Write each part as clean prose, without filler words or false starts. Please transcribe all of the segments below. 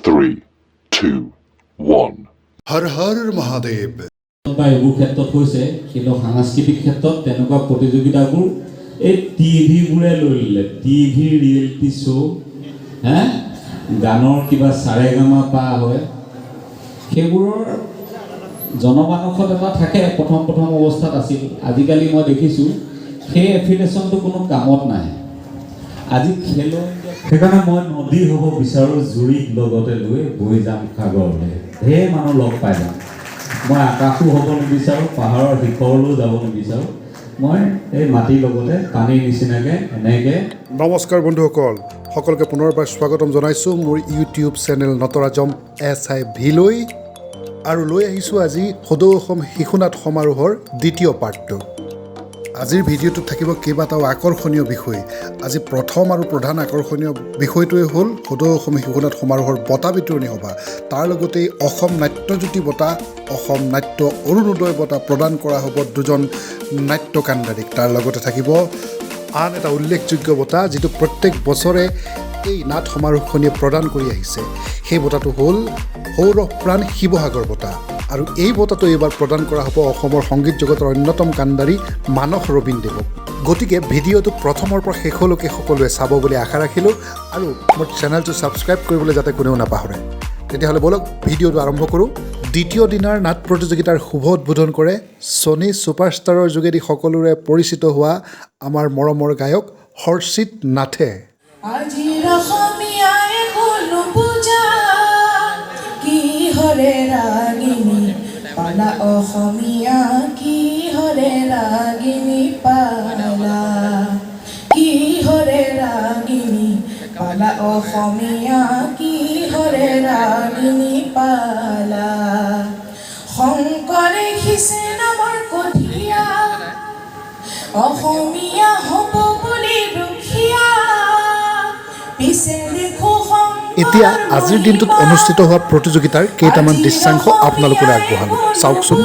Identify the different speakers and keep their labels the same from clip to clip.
Speaker 1: 3, 2, 1.
Speaker 2: হৰ হৰ মহাদেৱ।
Speaker 3: বা এইবোৰ ক্ষেত্ৰত হৈছে, কিন্তু সাংস্কৃতিক ক্ষেত্ৰত তেনেকুৱা প্ৰতিযোগিতাবোৰ এই টিভিবোৰে লৈ ল'লে। টিভি ৰিয়েলিটি শ্ব' গানৰ কিবা চাৰেগামা পা হয়, সেইবোৰৰ জনমানসত এটা থাকে, প্ৰথম অৱস্থাত আছিল। আজিকালি মই দেখিছোঁ সেই এফিলিয়েশ্যনটো কোনো কামত নাই। আজি খেলো সেইকাৰণে মই নদী হ'ব বিচাৰোঁ, জুৰিক লগতে লৈ বৈ যাম সাগৰলৈ। ঢেৰ মানুহ লগ পাই যাম। মই আকাশো হ'ব নিবিচাৰোঁ, পাহাৰৰ শিখৰলৈও যাব নিবিচাৰোঁ। মই এই মাটিৰ লগতে পানীৰ নিচিনাকৈ এনেকৈ।
Speaker 2: নমস্কাৰ বন্ধুসকল, সকলোকে পুনৰবাৰ স্বাগতম জনাইছোঁ মোৰ ইউটিউব চেনেল নটৰাজম SIV-লৈ। আৰু লৈ আহিছোঁ আজি সদৌ অসম শিশুনাট সমাৰোহৰ দ্বিতীয় পাৰ্টটো। আজিৰ ভিডিঅ'টোত থাকিব কেইবাটাও আকৰ্ষণীয় বিষয়। আজি প্ৰথম আৰু প্ৰধান আকৰ্ষণীয় বিষয়টোৱে হ'ল সদৌ অসম শিশুনাট সমাৰোহৰ বঁটা বিতৰণী সভা। তাৰ লগতেই অসম নাট্যজ্যোতি বঁটা, অসম নাট্য অৰুণোদয় বঁটা প্ৰদান কৰা হ'ব দুজন নাট্য কাণ্ডাৰীক। তাৰ লগতে থাকিব আন এটা উল্লেখযোগ্য বঁটা, যিটো প্ৰত্যেক বছৰে এই নাট সমাৰোহখনিয়ে প্ৰদান কৰি আহিছে। সেই বঁটাটো হ'ল সৌৰভ প্ৰাণ শিৱসাগৰ বঁটা। আৰু এই বঁটাটো এইবাৰ প্ৰদান কৰা হ'ব অসমৰ সংগীত জগতৰ অন্যতম কাণ্ডাৰী মানস ৰবীনদেৱক। গতিকে ভিডিঅ'টো প্ৰথমৰ পৰা শেষলৈকে সকলোৱে চাব বুলি আশা ৰাখিলোঁ, আৰু মোৰ চেনেলটো ছাবস্ক্ৰাইব কৰিবলৈ যাতে কোনেও নাপাহৰে। তেতিয়াহ'লে ব'লক ভিডিঅ'টো আৰম্ভ কৰোঁ। দ্বিতীয় দিনাৰ নাট প্ৰতিযোগিতাৰ শুভ উদ্বোধন কৰে ছনী ছুপাৰষ্টাৰৰ যোগেদি সকলোৰে পৰিচিত হোৱা আমাৰ মৰমৰ গায়ক হৰ্ষিত নাথে।
Speaker 4: আজিৰ অসমীয়াই কোনো পূজা কিহৰে ৰাগিনী পালা, অসমীয়া কিহৰে ৰাগিনী পালা, কিহৰে ৰাগিনী পালা, অসমীয়া কিহৰে ৰাগিনী পালা। শংকৰে সিঁচে নামৰ কঠীয়া, অসমীয়া হ'ব বুলি দুখীয়া।
Speaker 2: এতিয়া আজিৰ দিনটোত অনুষ্ঠিত হোৱা প্ৰতিযোগিতাৰ কেইটামান দৃশ্যাংশ আপোনালোকলৈ আগবঢ়ালোঁ, চাওকচোন।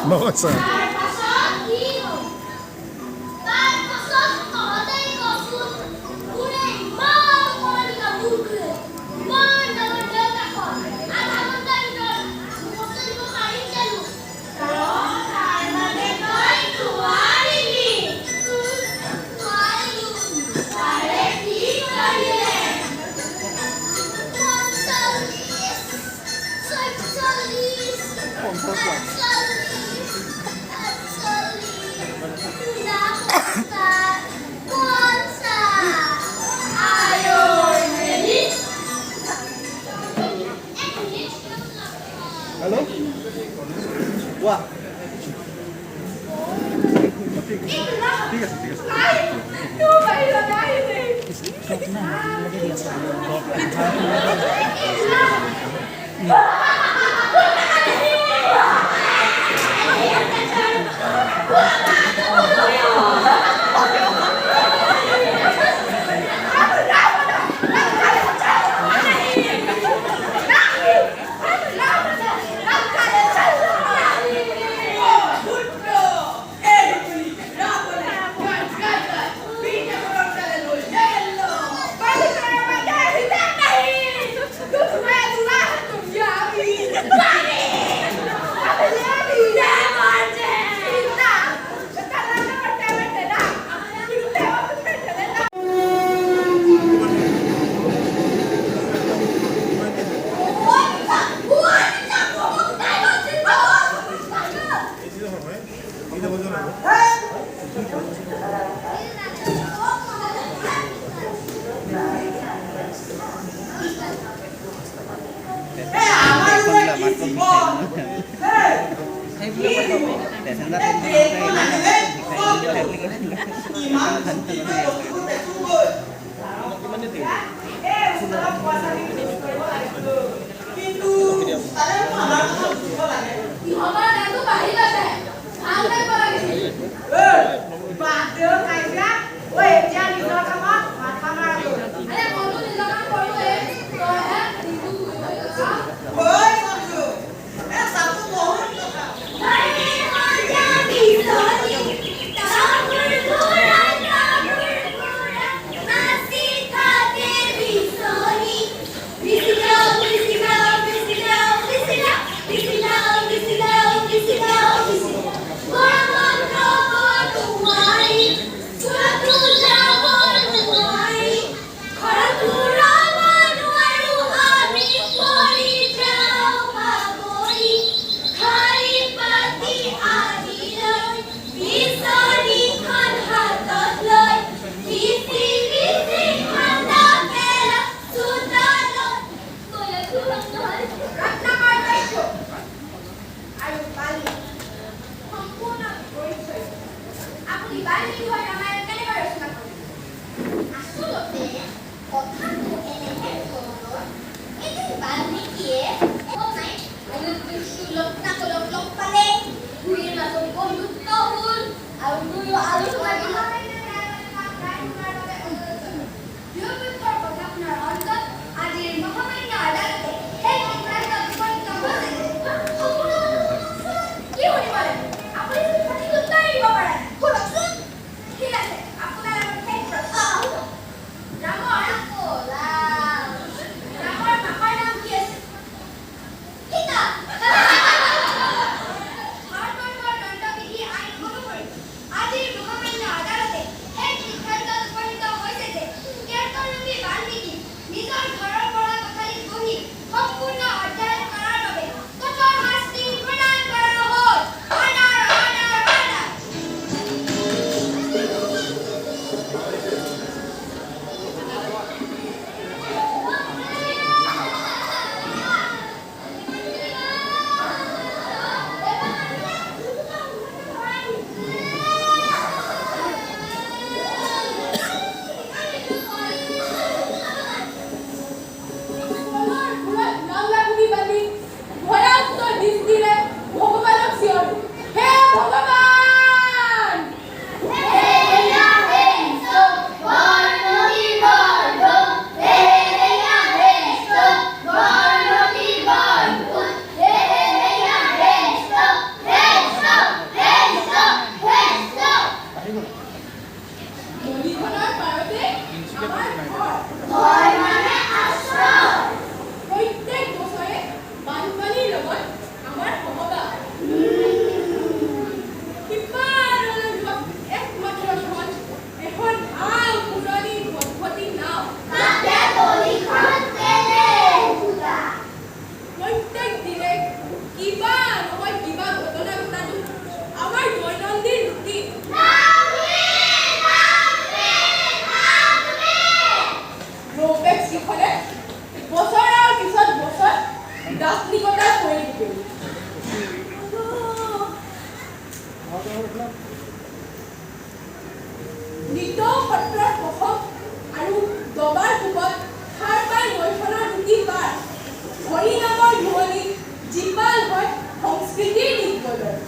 Speaker 2: নহয় ছাৰ
Speaker 5: দৃষ্টিৰে ভগৱানক চিঞৰো, হে ভগৱান! নদীখনৰ পাৰতে আমাৰ ঘৰ। প্ৰত্যেক বছৰে বানপানীৰ লগত আমাৰ সহবাস। কিমান আনন্দত একমাত্ৰ ধন, এখন ভাল পুৰণি ভটভটি নাও। প্ৰত্যেক দিনে কিবা নহয় কিবা ঘটনা ঘটাটো আমাৰ দৈনন্দিন ৰুটিন। নৌবেগ কেইখনে বছৰৰ পিছত বছৰ দাৰ্শনিকতাৰ কৰি থাকিল। নিতৌ সত্ৰৰ পথক আৰু দবাৰ কোবত সাৰ পাই নৈখনৰ দুটি পাৰ। হৰি নামৰ ধ্বনি জীপাল হয় সংস্কৃতিৰ দিগ্বজয়।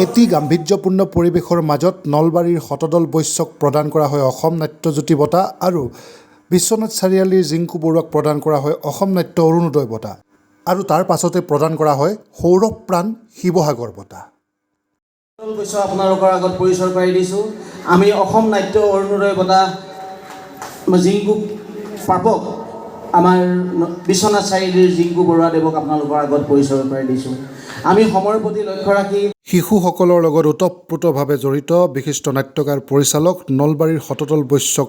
Speaker 2: এটি গাম্ভীৰ্যপূৰ্ণ পৰিৱেশৰ মাজত নলবাৰীৰ শতদল বৈশ্যক প্ৰদান কৰা হয় অসম নাট্যজ্যোতি বঁটা আৰু বিশ্বনাথ চাৰিআলিৰ জিংকু বৰুৱাক প্ৰদান কৰা হয় অসম নাট্য অৰুণোদয় বঁটা আৰু তাৰ পাছতে প্ৰদান কৰা হয় সৌৰভ প্ৰাণ শিৱসাগৰ বঁটা।
Speaker 6: আপোনালোকৰ আগত পৰিচয় কৰাই দিছোঁ। আমি অসম নাট্য অৰুণোদয় বঁটা জিংকু প্ৰাপক আমাৰ বিশ্বনাথ চাৰিআলিৰ জিংকু বৰুৱাদেৱক আপোনালোকৰ আগত পৰিচয় কৰাই দিছোঁ। আমি সময়ৰ প্ৰতি লক্ষ্য ৰাখি
Speaker 2: শিশুসকলৰ লগত ওতঃপ্ৰোতভাৱে জড়িত বিশিষ্ট নাট্যকাৰ পৰিচালক নলবাৰীৰ শতদল বৈশ্যক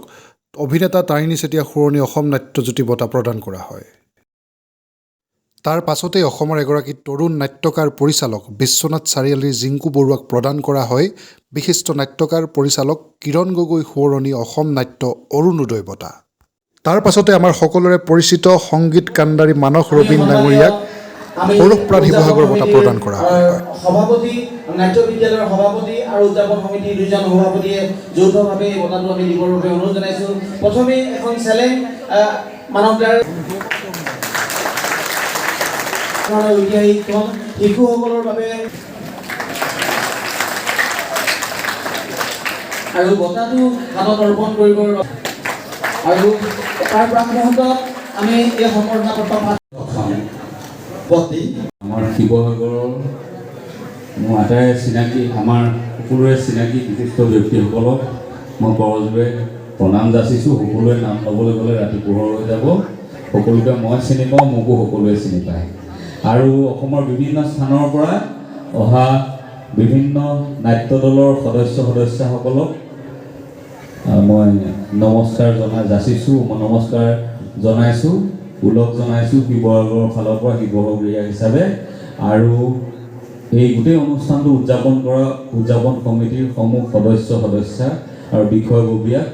Speaker 2: অভিনেতা তাৰিণী চেতিয়া শুৱনি অসম নাট্যজ্যোতি বঁটা প্ৰদান কৰা হয়। তাৰ পাছতেই অসমৰ এগৰাকী তৰুণ নাট্যকাৰ পৰিচালক বিশ্বনাথ চাৰিআলিৰ জিংকু বৰুৱাক প্ৰদান কৰা হয় বিশিষ্ট নাট্যকাৰ পৰিচালক কিৰণ গগৈ সোঁৱৰণী অসম নাট্য অৰুণোদয় বঁটা। তাৰ পাছতে আমাৰ সকলোৰে পৰিচিত সংগীত কাণ্ডাৰী মানস ৰবীন ডাঙৰীয়াক সৌৰভ প্ৰাণ শিৱসাগৰ বঁটা প্ৰদান কৰা হয়।
Speaker 6: সভাপতি নাট্য বিদ্যালয়ৰ সভাপতি আৰু উদযাপন সমিতিৰ দুজন সভাপতিয়ে যৌথভাৱে এই বঁটাটো আমি দিবৰ বাবে অনুৰোধ জনাইছোঁ। প্ৰথমে এখন চেলেং মানৱদাৰ ঐতিহাসিক শিশুসকলৰ বাবে আৰু বঁটাটো হাতত অৰ্পণ কৰিবৰ আৰু তাৰ প্ৰাকমুহূৰ্তত আমি এই সম্বৰ্ধনা পত্ৰ
Speaker 3: আমাৰ শিৱসাগৰৰ মোৰ আটাই চিনাকি আমাৰ সকলোৰে চিনাকি বিশিষ্ট ব্যক্তিসকলক মই কৰযোৰে প্ৰণাম যাচিছোঁ। সকলোৱে নাম ল'বলৈ গ'লে ৰাতি পোহৰ হৈ যাব। সকলোকে মই চিনি পাওঁ, মোকো সকলোৱে চিনি পায়। আৰু অসমৰ বিভিন্ন স্থানৰ পৰা অহা বিভিন্ন নাট্য দলৰ সদস্যসকলক মই নমস্কাৰ যাচিছোঁ, মই নমস্কাৰ জনাইছোঁ, ওলগ জনাইছোঁ শিৱসাগৰৰ ফালৰ পৰা শিৱসাগৰীয়া হিচাপে। আৰু এই গোটেই অনুষ্ঠানটো উদযাপন সমিতিৰ সমূহ সদস্যা আৰু বিষয়ববীয়াক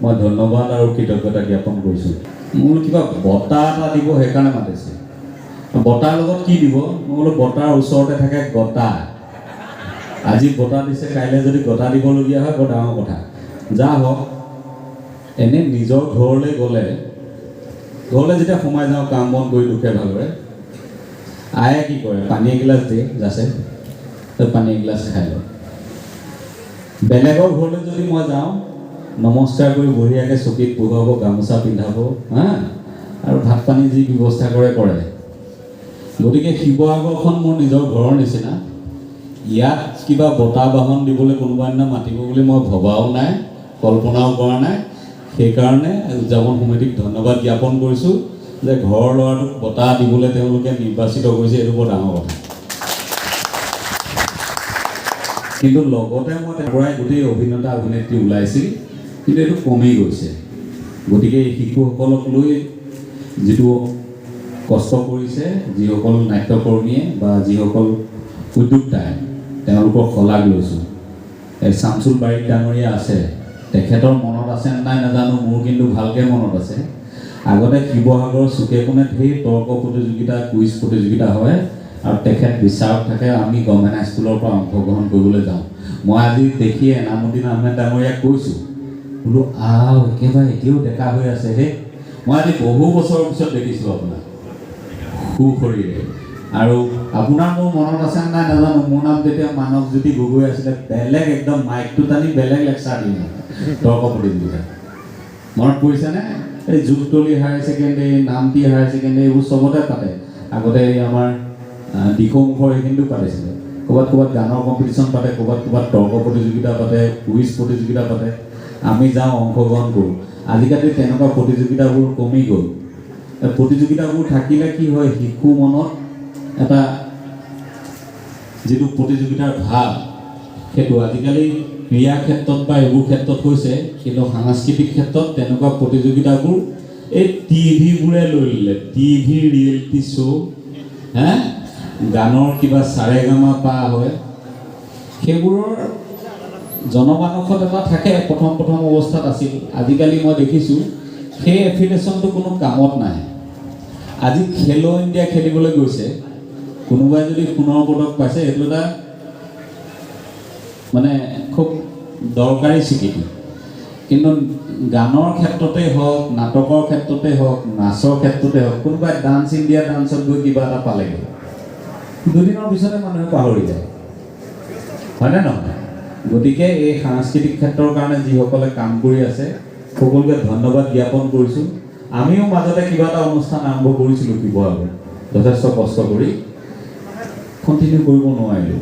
Speaker 3: মই ধন্যবাদ আৰু কৃতজ্ঞতা জ্ঞাপন কৰিছোঁ। মোৰ কিবা বঁটা এটা দিব সেইকাৰণে মাতিছে। বঁটাৰ লগত কি দিব? মই বোলো বঁটাৰ ওচৰতে থাকে গতা। আজি বঁটা দিছে, কাইলৈ যদি গতা দিবলগীয়া হয় বৰ ডাঙৰ কথা। যা হওক, এনেই নিজৰ ঘৰলৈ যেতিয়া সোমাই যাওঁ কাম বন কৰি দুখে ভালদৰে, আয়ে কি কৰে? পানী এগিলাচ দিয়ে যাচে, পানী এগিলাচ খাই লওঁ। বেলেগৰ ঘৰলৈ যদি মই যাওঁ, নমস্কাৰ কৰি বঢ়িয়াকৈ চকীত বহাব, গামোচা পিন্ধাব, আৰু ভাত পানী যি ব্যৱস্থা কৰে। গতিকে শিৱসাগৰখন মোৰ নিজৰ ঘৰৰ নিচিনা। ইয়াত কিবা বঁটা বাহন দিবলৈ কোনোবা দিনা মাতিব বুলি মই ভবাও নাই, কল্পনাও কৰা নাই। সেইকাৰণে উদযাপন সমিতিক ধন্যবাদ জ্ঞাপন কৰিছোঁ যে ঘৰৰ ল'ৰাটোক বঁটা দিবলৈ তেওঁলোকে নিৰ্বাচিত কৰিছে। এইটো বৰ ডাঙৰ কথা। কিন্তু লগতে মই তাৰ পৰাই গোটেই অভিনেতা অভিনেত্ৰী ওলাইছিল, কিন্তু এইটো কমি গৈছে। গতিকে এই শিশুসকলক লৈ যিটো কষ্ট কৰিছে যিসকল নাট্যকৰ্মীয়ে বা যিসকল উদ্যোক্তাই তেওঁলোকৰ শলাগ লৈছোঁ। এই শামছুল বাৰিক ডাঙৰীয়া আছে, তেখেতৰ মনত আছে নাই নাজানো, মোৰ কিন্তু ভালকৈ মনত আছে। আগতে শিৱসাগৰৰ চুকে কোণে ধেৰ তৰ্ক প্ৰতিযোগিতা, কুইজ প্ৰতিযোগিতা হয় আৰু তেখেত বিচাৰক থাকে, আমি গভৰ্ণমেণ্ট হাইস্কুলৰ পৰা অংশগ্ৰহণ কৰিবলৈ যাওঁ। মই আজি দেখি এনামুদ্দিন আহমেদ ডাঙৰীয়াক কৈছোঁ, বোলো একেবাৰে এতিয়াও ডেকা হৈ আছে হে। মই আজি বহু বছৰৰ পিছত দেখিছোঁ আপোনাক সুশৰীৰে। আৰু আপোনাৰ মোৰ মনত আছে নাই নাজানো, মোৰ নাম যেতিয়া মানৱজ্যোতি গগৈ আছিলে, বেলেগ একদম মাইকটো টানি বেলেগ লেকচাৰ দিম তৰ্ক প্ৰতিযোগিতা। মনত পৰিছেনে? এই জুকতলি হায়াৰ ছেকেণ্ডেৰী, নামটি হায়াৰ ছেকেণ্ডেৰী এইবোৰ চবতে পাতে। আগতে এই আমাৰ দিখৌমুখৰ এইখিনিতো পাতিছিলে। ক'ৰবাত গানৰ কম্পিটিশ্যন পাতে, ক'ৰবাত তৰ্ক প্ৰতিযোগিতা পাতে, কুইজ প্ৰতিযোগিতা পাতে। আমি যাওঁ, অংশগ্ৰহণ কৰোঁ। আজিকালি তেনেকুৱা প্ৰতিযোগিতাবোৰ কমি গ'ল। প্ৰতিযোগিতাবোৰ থাকিলে কি হয়, শিশু মনত এটা যিটো প্ৰতিযোগিতাৰ ভাৱ, সেইটো আজিকালি ক্ৰীড়া ক্ষেত্ৰত বা এইবোৰ ক্ষেত্ৰত হৈছে, কিন্তু সাংস্কৃতিক ক্ষেত্ৰত তেনেকুৱা প্ৰতিযোগিতাবোৰ এই টিভিবোৰে লৈ ল'লে। টিভি ৰিয়েলিটি শ্ব', গানৰ কিবা চাৰেগামা পা হয়, সেইবোৰৰ জনমানসত এটা থাকে, প্ৰথম অৱস্থাত আছিল। আজিকালি মই দেখিছোঁ সেই এফিলিয়েশ্যনটো কোনো কামত নাই। আজি খেলো ইণ্ডিয়া খেলিবলৈ গৈছে, কোনোবাই যদি সোণৰ পদক পাইছে, এইটো এটা মানে খুব দৰকাৰী স্বীকৃতি। কিন্তু গানৰ ক্ষেত্ৰতে হওক, নাটকৰ ক্ষেত্ৰতে হওক, নাচৰ ক্ষেত্ৰতে হওক, কোনোবাই ডান্স ইণ্ডিয়া ডান্সত গৈ কিবা এটা পালেগৈ, দুদিনৰ পিছতে মানুহে পাহৰি যায়, হয়নে নহয়? গতিকে এই সাংস্কৃতিক ক্ষেত্ৰৰ কাৰণে যিসকলে কাম কৰি আছে, সকলোকে ধন্যবাদ জ্ঞাপন কৰিছোঁ। আমিও মাজতে কিবা এটা অনুষ্ঠান আৰম্ভ কৰিছিলোঁ শিৱসাগৰত, যথেষ্ট কষ্ট কৰি কণ্টিনিউ কৰিব নোৱাৰিলোঁ।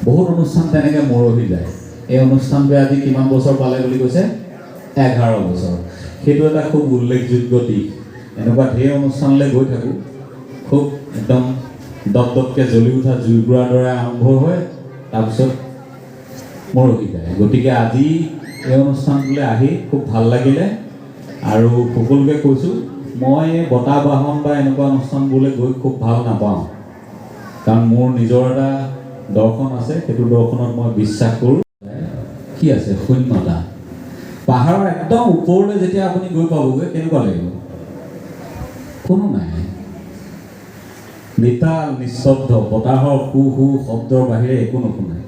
Speaker 3: বহুত অনুষ্ঠান তেনেকৈ মৰহি যায়। এই অনুষ্ঠানটোৱে আজি কিমান বছৰ পালে বুলি কৈছে? 11 বছৰ। সেইটো এটা খুব উল্লেখযোগ্য দিশ। এনেকুৱা ঢেৰ অনুষ্ঠানলৈ গৈ থাকোঁ, খুব একদম দপদপকৈ জ্বলি উঠা জুইকুৰাৰ দৰে আৰম্ভ হয়, তাৰপিছত মৰহি যায়। গতিকে আজি এই অনুষ্ঠানটোলৈ আহি খুব ভাল লাগিলে। আৰু সকলোকে কৈছোঁ, মই বঁটা বাহন বা এনেকুৱা অনুষ্ঠানবোৰলৈ গৈ খুব ভাল নাপাওঁ, কাৰণ মোৰ নিজৰ এটা দৰ্শন আছে, সেইটো দৰ্শনত মই বিশ্বাস কৰোঁ। কি আছে? শূন্যতা। পাহাৰৰ একদম ওপৰলৈ যেতিয়া আপুনি গৈ পাবগৈ, কেনেকুৱা লাগিব? কোনো নাই, নিতাল নিস্তব্ধ, বতাহৰ হু শব্দৰ বাহিৰে একো নুশুনে।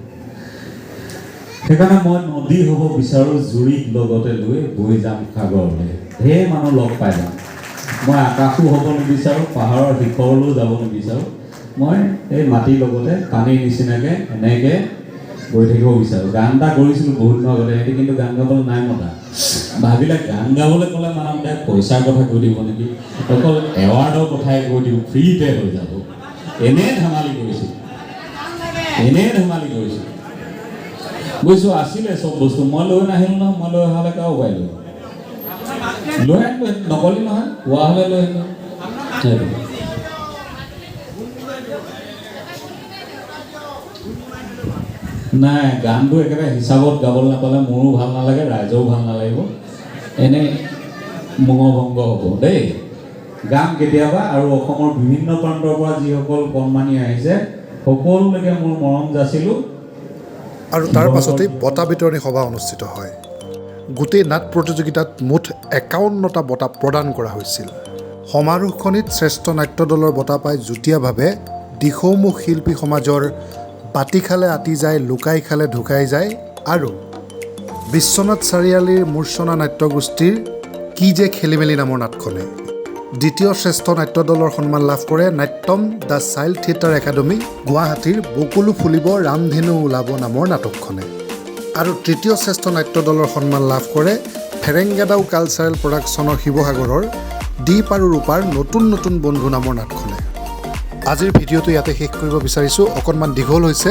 Speaker 3: সেইকাৰণে মই নদী হ'ব বিচাৰোঁ, জুৰিক লগতে লৈ বৈ যাম সাগৰলৈ। ঢেৰ মানুহ লগ পাই যাম। মই আকাশো হ'ব নিবিচাৰোঁ, পাহাৰৰ শিখৰলৈও যাব নিবিচাৰোঁ। মই এই মাটিৰ লগতে পানীৰ নিচিনাকৈ এনেকৈ গৈ থাকিব বিচাৰোঁ। গান এটা কৰিছিলোঁ বহুত দিনৰ আগতে, সিহঁতি কিন্তু গান গাবলৈ নাই মতা। ভাবিলে গান গাবলৈ ক'লে মানুহে পইচাৰ কথা কৈ দিব নেকি, অকল এৱাৰ্ডৰ কথাই কৈ দিওঁ, ফ্ৰীতে হৈ যাব। এনেই ধেমালি কৰিছোঁ, বুজিছোঁ। আছিলে চব বস্তু, মই লৈ নাহিলোঁ নহয়। মই লৈ অহা হ'লে কাৰো উপায় লৈ আহিলোঁ, নকলি নহয়, হোৱা হ'লে লৈ আহিলোঁ। সেইটো নাই, গানটো একেবাৰে হিচাপত গাবলৈ নাপালে মোৰো ভাল নালাগে, ৰাইজেও ভাল নালাগিব, এনেই মোহভংগ হ'ব দেই। গান কেতিয়াবা, আৰু অসমৰ বিভিন্ন প্ৰান্তৰ পৰা যিসকল কণমানি আহিছে সকলোলৈকে মোৰ মৰম যাচিলোঁ।
Speaker 2: আৰু তাৰ পাছতেই বঁটা বিতৰণী সভা অনুষ্ঠিত হয়। গোটেই নাট প্ৰতিযোগিতাত মুঠ 51টা বঁটা প্ৰদান কৰা হৈছিল। সমাৰোহখনিত শ্ৰেষ্ঠ নাট্য দলৰ বঁটা পাই যুটীয়াভাৱে দিখৌমুখ শিল্পী সমাজৰ বাতি খালে আতি যায়, লুকাই খালে ঢুকাই যায় আৰু বিশ্বনাথ চাৰিআলিৰ মূৰ্ছনা নাট্যগোষ্ঠীৰ কি যে খেলি মেলি নামৰ নাটখনে। দ্বিতীয় শ্ৰেষ্ঠ নাট্য দলৰ সন্মান লাভ কৰে নাট্যম দ্য চাইল্ড থিয়েটাৰ একাডেমী গুৱাহাটীৰ বকুলো ফুলিব ৰামধেনু ওলাব নামৰ নাটকখনে। আৰু তৃতীয় শ্ৰেষ্ঠ নাট্য দলৰ সন্মান লাভ কৰে ফেৰেংগাদাও কালচাৰেল প্ৰডাকশ্যনৰ শিৱসাগৰৰ দ্বীপ আৰু ৰূপাৰ নতুন বন্ধু নামৰ নাটখনে। আজিৰ ভিডিঅ'টো ইয়াতে শেষ কৰিব বিচাৰিছোঁ। অকণমান দীঘল হৈছে,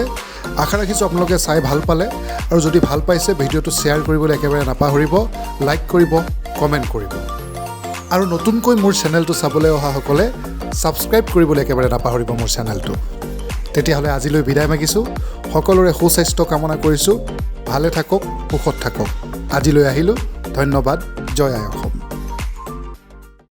Speaker 2: আশা ৰাখিছোঁ আপোনালোকে চাই ভাল পালে। আৰু যদি ভাল পাইছে, ভিডিঅ'টো শ্বেয়াৰ কৰিবলৈ একেবাৰে নাপাহৰিব, লাইক কৰিব, কমেণ্ট কৰিব। আৰু নতুনকৈ মোৰ চেনেলটো চাবলৈ অহাসকলে ছাবস্ক্ৰাইব কৰিবলৈ একেবাৰে নাপাহৰিব মোৰ চেনেলটো। তেতিয়াহ'লে আজিলৈ বিদায় মাগিছোঁ। সকলোৰে সুস্বাস্থ্য কামনা কৰিছোঁ। ভালে থাকক, সুখত থাকক। আজিলৈ আহিলোঁ। ধন্যবাদ। জয় আই অসম।